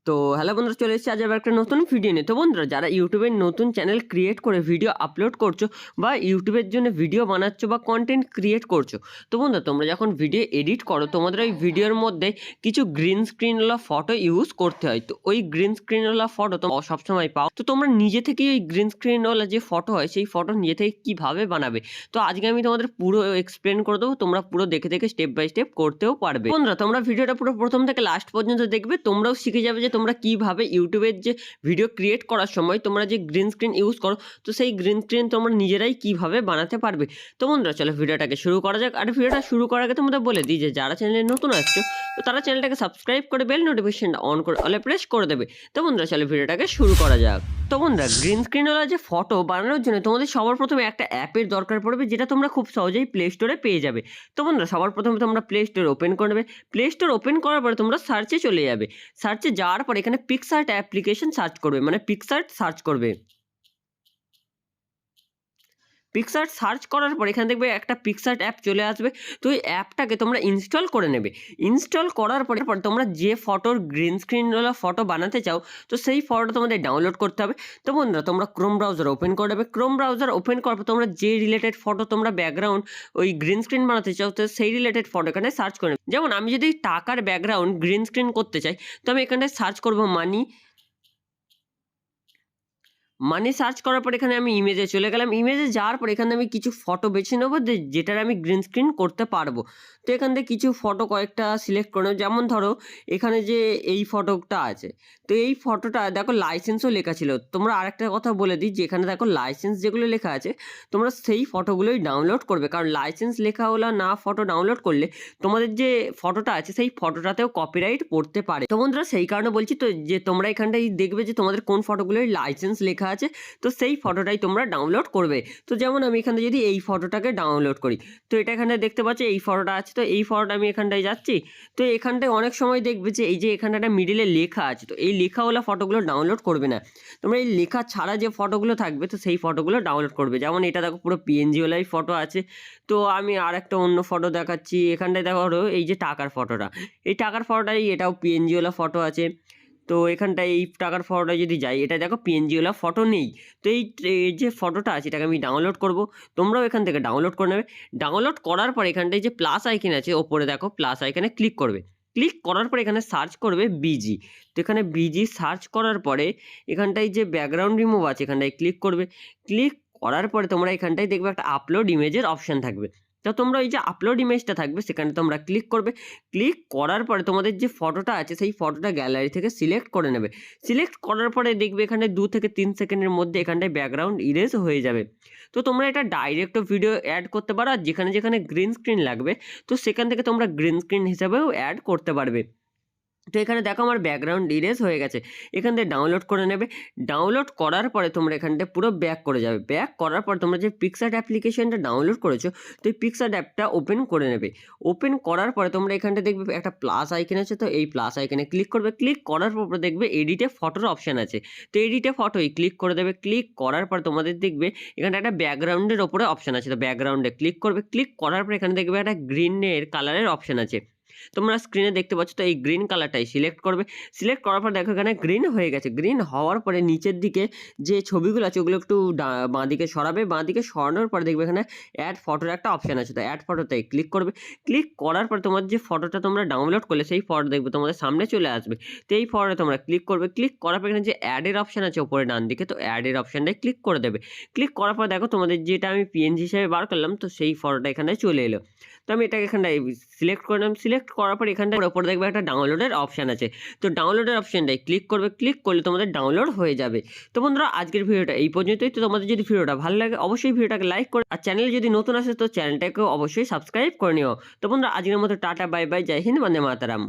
তো হ্যালো বন্ধুরা, চলে এসেছি আজ আবার একটা নতুন ভিডিও নিয়ে। তো বন্ধুরা, যারা ইউটিউবের নতুন চ্যানেল ক্রিয়েট করে ভিডিও আপলোড করছো বা ইউটিউবের জন্য ভিডিও বানাচ্ছো বা কন্টেন্ট ক্রিয়েট করছো, তো বন্ধুরা তোমরা যখন ভিডিও এডিট করো তোমাদের ওই ভিডিওর মধ্যে কিছু গ্রিন স্ক্রিনওয়ালা ফটো ইউজ করতে হয়। তো ওই গ্রিন স্ক্রিনওয়ালা ফটো তোমরা সবসময় পাও। তো তোমরা নিজে থেকেই ওই গ্রিন স্ক্রিনওয়ালা যে ফটো হয় সেই ফটো নিজে থেকে কীভাবে বানাবে, তো আজকে আমি তোমাদের পুরো এক্সপ্লেন করে দেবো। তোমরা পুরো দেখে দেখে স্টেপ বাই স্টেপ করতেও পারবে। বন্ধুরা তোমরা ভিডিওটা পুরো প্রথম থেকে লাস্ট পর্যন্ত দেখবে, তোমরাও শিখে যাবে যে তোমরা কিভাবে ইউটিউবের যে ভিডিও ক্রিয়েট করার সময় তোমরা যে গ্রিন স্ক্রিন ইউজ করো, তো সেই গ্রিন স্ক্রিন তোমরা নিজেরাই কিভাবে বানাতে পারবে। তো বন্ধুরা চলো ভিডিওটাকে শুরু করা যাক। আর ভিডিওটা শুরু করার আগে তোমাদের বলে দিই যে যারা চ্যানেলে নতুন আসছো তো তারা চ্যানেলটাকে সাবস্ক্রাইব করে বেল নোটিফিকেশনটা অন করে অলে প্রেস করে দেবে। তো বন্ধুরা চলো ভিডিওটাকে শুরু করা যাক। তো বন্ধুরা, গ্রিন স্ক্রিনওয়ালা যে ফটো বানানোর জন্য তোমাদের সবার প্রথমে একটা অ্যাপের দরকার পড়বে, যেটা তোমরা খুব সহজেই প্লে স্টোরে পেয়ে যাবে। তো বন্ধুরা সবার প্রথমে তোমরা প্লে স্টোর ওপেন করে নেবে। প্লে স্টোর ওপেন করার পরে তোমরা সার্চে চলে যাবে। সার্চে যাওয়ার পর এখানে পিক্সআর্ট অ্যাপ্লিকেশন সার্চ করবে, মানে পিক্সআর্ট সার্চ করবে। পিক্সআর্ট সার্চ করার পর এখানে দেখবে একটা পিক্সআর্ট অ্যাপ চলে আসবে। তো এই অ্যাপটাকে তোমরা ইনস্টল করে নেবে। ইনস্টল করার পর তোমরা যে ফটোর গ্রিন স্ক্রিনওয়ালা ফটো বানাতে চাও, তো সেই ফটোটা তোমাদের ডাউনলোড করতে হবে। তো বন্ধুরা তোমরা ক্রোম ব্রাউজার ওপেন করে নেবে। ক্রোম ব্রাউজার ওপেন করার পর তোমরা যে রিলেটেড ফটো তোমরা ব্যাকগ্রাউন্ড ওই গ্রিন স্ক্রিন বানাতে চাও, তো সেই রিলেটেড ফটো এখানে সার্চ করে নেবে। যেমন আমি যদি টাকার ব্যাকগ্রাউন্ড গ্রিন স্ক্রিন করতে চাই, তো আমি এখানটায় সার্চ করবো মানি সার্চ করার পর এখানে আমি ইমেজে চলে গেলাম। ইমেজে যাওয়ার পর এখানে আমি কিছু ফটো বেছে নেবো যেটার আমি গ্রিন স্ক্রিন করতে পারবো। তো এখান থেকে কিছু ফটো কয়েকটা সিলেক্ট করে নেবো। যেমন ধরো এখানে যে এই ফটোটা আছে, তো এই ফটোটা দেখো লাইসেন্সও লেখা ছিল। তোমরা আরেকটা কথা বলে দিই যে এখানে দেখো লাইসেন্স যেগুলো লেখা আছে তোমরা সেই ফটোগুলোই ডাউনলোড করবে, কারণ লাইসেন্স লেখা হলো না ফটো ডাউনলোড করলে তোমাদের যে ফটোটা আছে সেই ফটোটাতেও কপিরাইট পড়তে পারে। তো বন্ধুরা সেই কারণে বলছি তো যে তোমরা এখানটাই দেখবে যে তোমাদের কোন ফটোগুলোই লাইসেন্স লেখা আছে, তো সেই ফটোটাই তোমরা ডাউনলোড করবে। তো যেমন আমি এখানে যদি এই ফটোটাকে ডাউনলোড করি, তো এটা এখানে দেখতে পাচ্ছি এই ফটোটা আছে। তো এই ফটোটা আমি এখানটায় যাচ্ছি। তো এখানটায় অনেক সময় দেখবে যে এই যে এখানটা মিডিলে লেখা আছে, তো এই লেখাওয়ালা ফটোগুলো ডাউনলোড করবে না। তোমরা এই লেখা ছাড়া যে ফটোগুলো থাকবে তো সেই ফটোগুলো ডাউনলোড করবে। যেমন এটা দেখো পুরো পিএনজিওয়ালাই ফটো আছে। তো আমি আর একটা অন্য ফটো দেখাচ্ছি। এখানটায় দেখো এই যে টাকার ফটোটা, এই টাকার ফটোটাই এটাও পিএনজিওয়ালা ফটো আছে। তো এখানটায় এই টাকার ফটোটায় যদি যাই, এটা দেখো পিএনজিওয়ালা ফটো নেই। তো এই যে ফটোটা আছে এটাকে আমি ডাউনলোড করব। তোমরাও এখান থেকে ডাউনলোড করে নেবে। ডাউনলোড করার পর এখানটায় যে প্লাস আইকন আছে ওপরে দেখো প্লাস আইকনে ক্লিক করবে। ক্লিক করার পর এখানে সার্চ করবে বিজি। তো এখানে বিজি সার্চ করার পরে এখানটায় যে ব্যাকগ্রাউন্ড রিমুভ আছে এখানটায় ক্লিক করবে। ক্লিক করার পরে তোমরা এখানটায় দেখবে একটা আপলোড ইমেজের অপশান থাকবে। তো তোমরা এই যে আপলোড ইমেজটা থাকবে সেখানে তোমরা ক্লিক করবে। ক্লিক করার পরে তোমাদের যে ফটোটা আছে সেই ফটোটা গ্যালারি থেকে সিলেক্ট করে নেবে। সিলেক্ট করার পরে দেখবে এখানে 2 থেকে 3 সেকেন্ডের মধ্যে এখানটায় ব্যাকগ্রাউন্ড ইরেজ হয়ে যাবে। তো তোমরা এটা ডাইরেক্টও ভিডিও অ্যাড করতে পারো, আর যেখানে যেখানে গ্রিন স্ক্রিন লাগবে তো সেখান থেকে তোমরা গ্রিন স্ক্রিন হিসাবেও অ্যাড করতে পারবে। তো এখানে দেখো আমার ব্যাকগ্রাউন্ড ইরেজ হয়ে গেছে। এখান থেকে ডাউনলোড করে নেবে। ডাউনলোড করার পরে তোমরা এখানটায় পুরো ব্যাক করে যাবে। ব্যাক করার পর তোমরা যে পিক্সআর্ট অ্যাপ্লিকেশনটা ডাউনলোড করেছো, তো এই পিক্সআর্ট অ্যাপটা ওপেন করে নেবে। ওপেন করার পরে তোমরা এখানটা দেখবে একটা প্লাস আইকন আছে, তো এই প্লাস আইকনে ক্লিক করবে। ক্লিক করার পর দেখবে এডিটে ফটোর অপশান আছে, তো এডিটে ফটোই ক্লিক করে দেবে। ক্লিক করার পর তোমাদের দেখবে এখানে একটা ব্যাকগ্রাউন্ডের ওপরে অপশান আছে, তো ব্যাকগ্রাউন্ডে ক্লিক করবে। ক্লিক করার পর এখানে দেখবে একটা গ্রিনের কালারের অপশান আছে, তোমরা স্ক্রিনে দেখতে পাচ্ছ। তো এই গ্রিন কালারটাই সিলেক্ট করবে। সিলেক্ট করার পর দেখো এখানে গ্রিন হয়ে গেছে। গ্রিন হওয়ার পরে নিচের দিকে যে ছবিগুলো আছে ওগুলো একটু বাঁদিকে সরাবে। বাঁদিকে সরানোর পরে দেখবে এখানে অ্যাড ফটোর একটা অপশান আছে, তো অ্যাড ফটোতে ক্লিক করবে। ক্লিক করার পর তোমার যে ফটোটা তোমরা ডাউনলোড করলে সেই ফটো দেখবে তোমাদের সামনে চলে আসবে। তো এই ফটোটা তোমরা ক্লিক করবে। ক্লিক করার পর এখানে যে অ্যাডের অপশান আছে ওপরে ডান দিকে, তো অ্যাডের অপশানটায় ক্লিক করে দেবে। ক্লিক করার পর দেখো তোমাদের যেটা আমি পিএনজি হিসেবে বার করলাম, তো সেই ফটোটা এখানে চলে এলো। তো আমি এটাকে এখানটায় সিলেক্ট করলাম। সিলেক্ট করার পর এখানটায় ওপরে দেখবে একটা ডাউনলোডের অপশান আছে, তো ডাউনলোডের অপশানটায় ক্লিক করবে। ক্লিক করলে তোমাদের ডাউনলোড হয়ে যাবে। তো বন্ধুরা আজকের ভিডিওটা এই পর্যন্তই। তো তোমাদের যদি ভিডিওটা ভালো লাগে অবশ্যই ভিডিওটাকে লাইক করে, আর চ্যানেলে যদি নতুন আসে তো চ্যানেলটাকেও অবশ্যই সাবস্ক্রাইব করে নিও। তো বন্ধুরা আজকের মতো টাটা বাই বাই, জয় হিন্দ, বন্দে মাতরম।